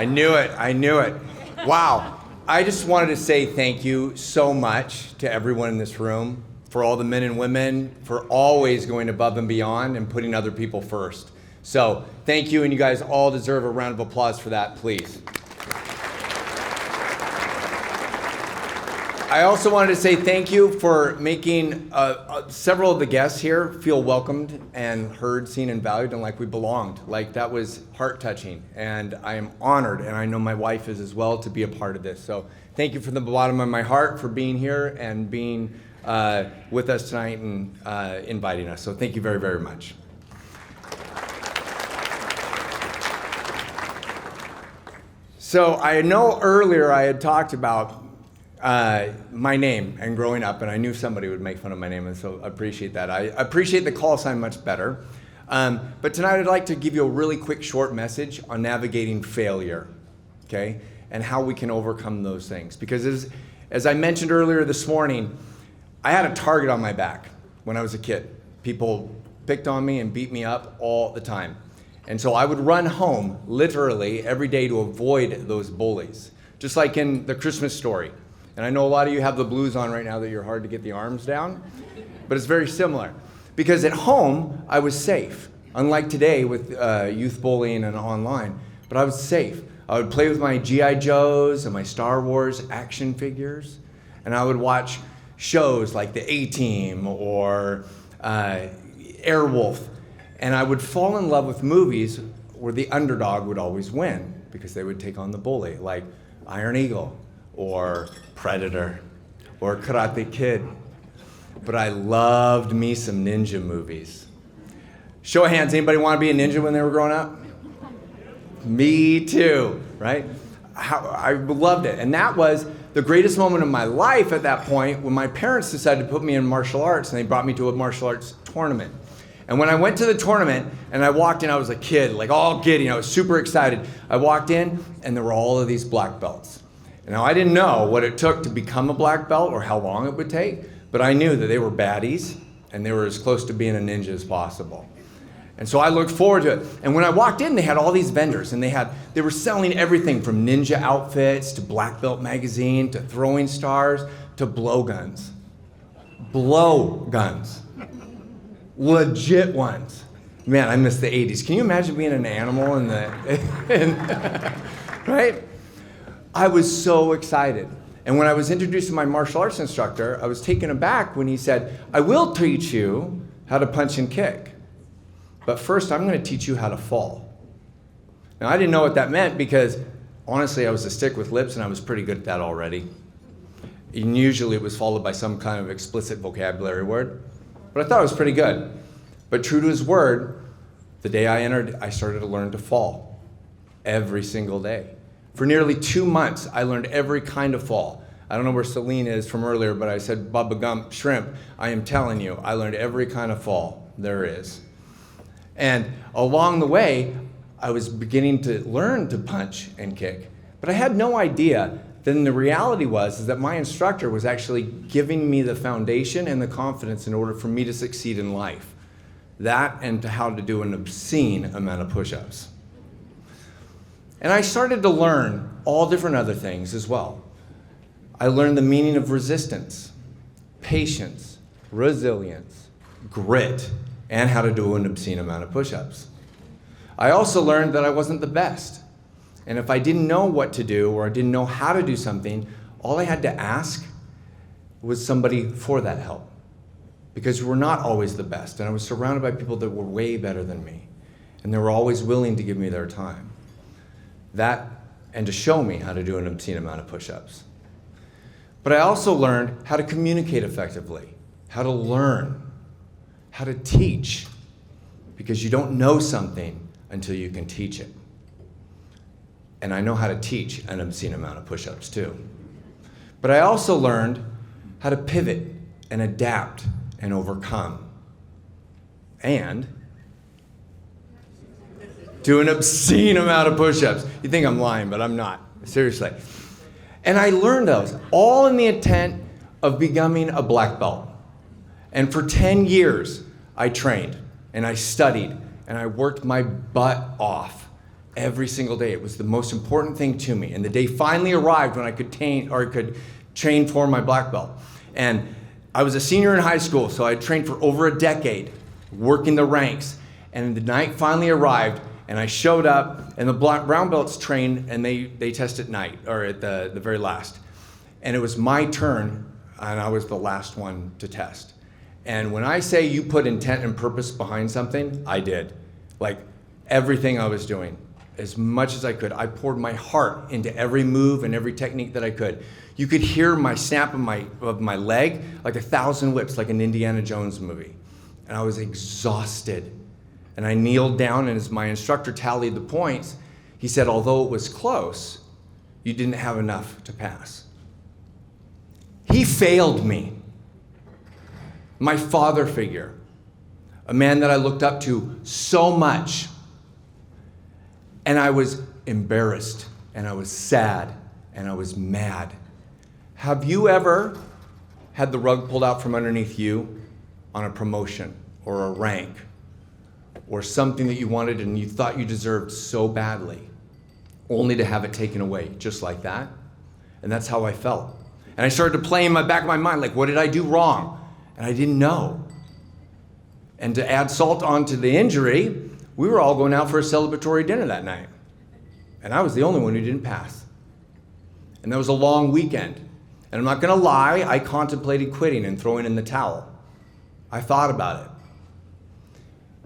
I knew it. I knew it. Wow. I just wanted to say thank you so much to everyone in this room, for all the men and women, for always going above and beyond and putting other people first. So thank you, and you guys all deserve a round of applause for that, please. I also wanted to say thank you for making several of the guests here feel welcomed and heard, seen, and valued, and like we belonged. Like, that was heart-touching, and I am honored, and I know my wife is as well, to be a part of this. So thank you from the bottom of my heart for being here and being with us tonight and inviting us. So thank you very, very much. So I know earlier I had talked about my name and growing up, and I knew somebody would make fun of my name, and so I appreciate that. I appreciate the call sign much better. But tonight I'd like to give you a really quick short message on navigating failure, okay, and how we can overcome those things. Because as I mentioned earlier this morning, I had a target on my back when I was a kid. People picked on me and beat me up all the time. And so I would run home literally every day to avoid those bullies, just like in the Christmas Story. And I know a lot of you have the blues on right now that you're hard to get the arms down, but it's very similar. Because at home, I was safe, unlike today with youth bullying and online, but I was safe. I would play with my G.I. Joes and my Star Wars action figures, and I would watch shows like the A-Team or Airwolf, and I would fall in love with movies where the underdog would always win because they would take on the bully, like Iron Eagle or Predator or Karate Kid. But I loved me some ninja movies. Show of hands, anybody want to be a ninja when they were growing up? Me too, right? I loved it. And that was the greatest moment of my life at that point when my parents decided to put me in martial arts, and they brought me to a martial arts tournament. And when I went to the tournament and I walked in, I was a kid, like all giddy, I was super excited. I walked in and there were all of these black belts. And now I didn't know what it took to become a black belt or how long it would take, but I knew that they were baddies and they were as close to being a ninja as possible. And so I looked forward to it. And when I walked in, they had all these vendors, and they were selling everything from ninja outfits to Black Belt magazine to throwing stars to blowguns. Blowguns. Legit ones. Man, I miss the 80s. Can you imagine being an animal in the, right? I was so excited. And when I was introduced to my martial arts instructor, I was taken aback when he said, I will teach you how to punch and kick, but first I'm going to teach you how to fall. Now, I didn't know what that meant because, honestly, I was a stick with lips and I was pretty good at that already. And usually it was followed by some kind of explicit vocabulary word, but I thought it was pretty good. But true to his word, the day I entered, I started to learn to fall every single day. For nearly 2 months, I learned every kind of fall. I don't know where Celine is from earlier, but I said Bubba Gump shrimp. I am telling you, I learned every kind of fall there is. And along the way, I was beginning to learn to punch and kick, but I had no idea. Then the reality was that my instructor was actually giving me the foundation and the confidence in order for me to succeed in life. That and to how to do an obscene amount of push-ups. And I started to learn all different other things as well. I learned the meaning of resistance, patience, resilience, grit, and how to do an obscene amount of push-ups. I also learned that I wasn't the best. And if I didn't know what to do or I didn't know how to do something, all I had to ask was somebody for that help. Because we're not always the best. And I was surrounded by people that were way better than me. And they were always willing to give me their time. That, and to show me how to do an obscene amount of push-ups. But I also learned how to communicate effectively, how to learn, how to teach, because you don't know something until you can teach it. And I know how to teach an obscene amount of push-ups too. But I also learned how to pivot and adapt and overcome. And do an obscene amount of push-ups. You think I'm lying, but I'm not, seriously. And I learned those, all in the intent of becoming a black belt. And for 10 years, I trained, and I studied, and I worked my butt off every single day. It was the most important thing to me. And the day finally arrived when I could train for my black belt. And I was a senior in high school, so I trained for over a decade, working the ranks. And the night finally arrived, and I showed up, and the brown belts train, and they test at night, or at the very last. And it was my turn, and I was the last one to test. And when I say you put intent and purpose behind something, I did. Like everything I was doing, as much as I could. I poured my heart into every move and every technique that I could. You could hear my snap of my leg like 1,000 whips, like an Indiana Jones movie. And I was exhausted. And I kneeled down, and as my instructor tallied the points, he said, although it was close, you didn't have enough to pass. He failed me. My father figure, a man that I looked up to so much. And I was embarrassed, and I was sad, and I was mad. Have you ever had the rug pulled out from underneath you on a promotion or a rank or something that you wanted and you thought you deserved so badly, only to have it taken away just like that? And that's how I felt. And I started to play in the back of my mind, like, what did I do wrong? And I didn't know. And to add salt onto the injury, we were all going out for a celebratory dinner that night. And I was the only one who didn't pass. And that was a long weekend. And I'm not gonna lie, I contemplated quitting and throwing in the towel. I thought about it.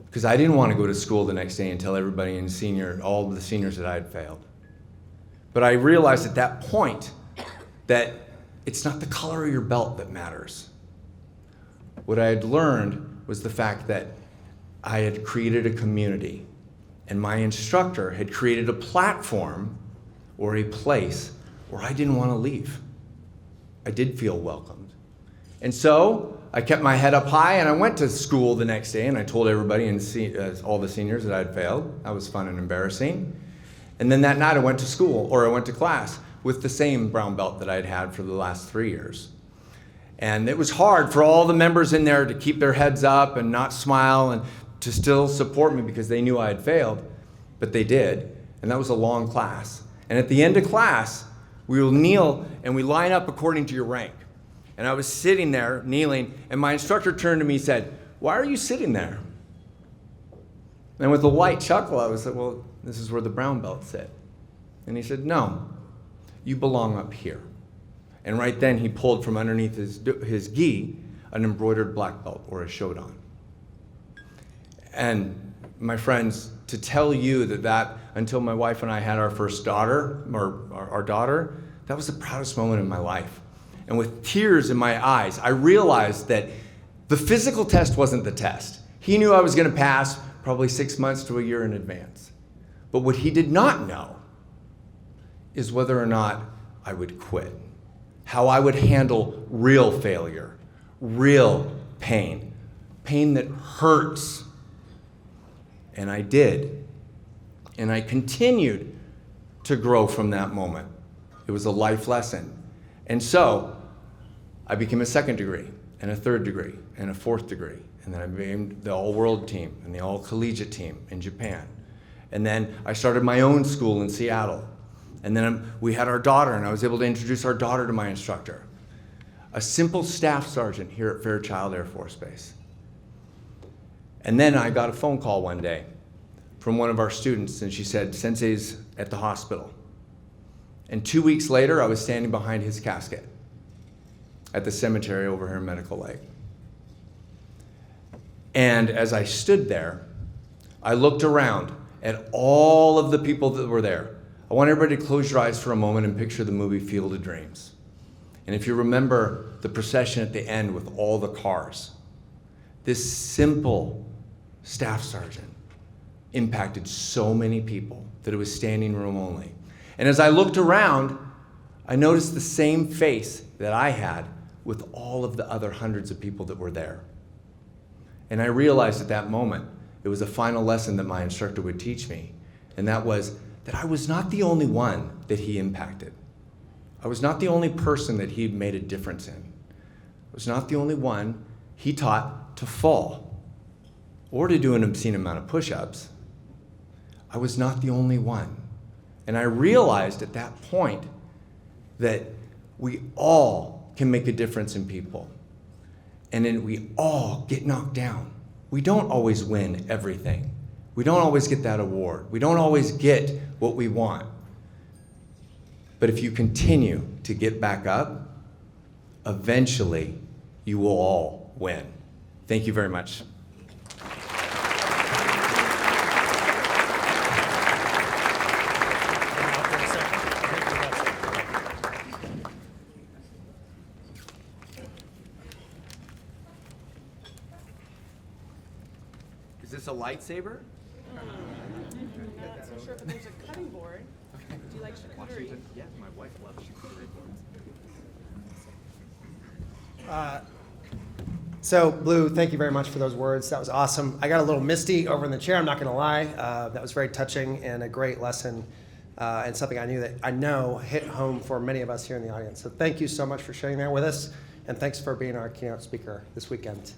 Because I didn't want to go to school the next day and tell everybody in all the seniors that I had failed. But I realized at that point that it's not the color of your belt that matters. What I had learned was the fact that I had created a community, and my instructor had created a platform or a place where I didn't want to leave. I did feel welcomed. And so I kept my head up high, and I went to school the next day, and I told everybody and all the seniors that I'd failed. That was fun and embarrassing. And then that night I went to school, or I went to class with the same brown belt that I'd had for the last 3 years. And it was hard for all the members in there to keep their heads up and not smile and to still support me because they knew I had failed, but they did. And that was a long class. And at the end of class, we will kneel and we line up according to your rank. And I was sitting there kneeling, and my instructor turned to me and said, "Why are you sitting there?" And with a light chuckle, I was like, "Well, this is where the brown belts sit." And he said, "No, you belong up here." And right then he pulled from underneath his gi an embroidered black belt, or a shodan. And my friends, to tell you that until my wife and I had our first daughter, or our daughter, that was the proudest moment in my life. And with tears in my eyes, I realized that the physical test wasn't the test. He knew I was gonna pass probably 6 months to a year in advance. But what he did not know is whether or not I would quit, how I would handle real failure, real pain that hurts. And I did. And I continued to grow from that moment. It was a life lesson. And so I became a second degree, and a third degree, and a fourth degree. And then I became the all-world team and the all-collegiate team in Japan. And then I started my own school in Seattle. And then we had our daughter, and I was able to introduce our daughter to my instructor, a simple staff sergeant here at Fairchild Air Force Base. And then I got a phone call one day from one of our students, and she said, "Sensei's at the hospital." And 2 weeks later, I was standing behind his casket at the cemetery over here in Medical Lake. And as I stood there, I looked around at all of the people that were there. I want everybody to close your eyes for a moment and picture the movie Field of Dreams. And if you remember the procession at the end with all the cars, this simple staff sergeant impacted so many people that it was standing room only. And as I looked around, I noticed the same face that I had with all of the other hundreds of people that were there. And I realized at that moment, it was a final lesson that my instructor would teach me, and that was that I was not the only one that he impacted. I was not the only person that he made a difference in. I was not the only one he taught to fall or to do an obscene amount of push-ups. I was not the only one. And I realized at that point that we all can make a difference in people. And then we all get knocked down. We don't always win everything. We don't always get that award. We don't always get what we want. But if you continue to get back up, eventually you will all win. Thank you very much. Is this a lightsaber? Not so sure, but there's a cutting board. Do you like charcuterie? Yeah, my wife loves charcuterie boards. So, Blue, thank you very much for those words. That was awesome. I got a little misty over in the chair, I'm not going to lie. That was very touching and a great lesson, and something I know hit home for many of us here in the audience. So thank you so much for sharing that with us, and thanks for being our keynote speaker this weekend.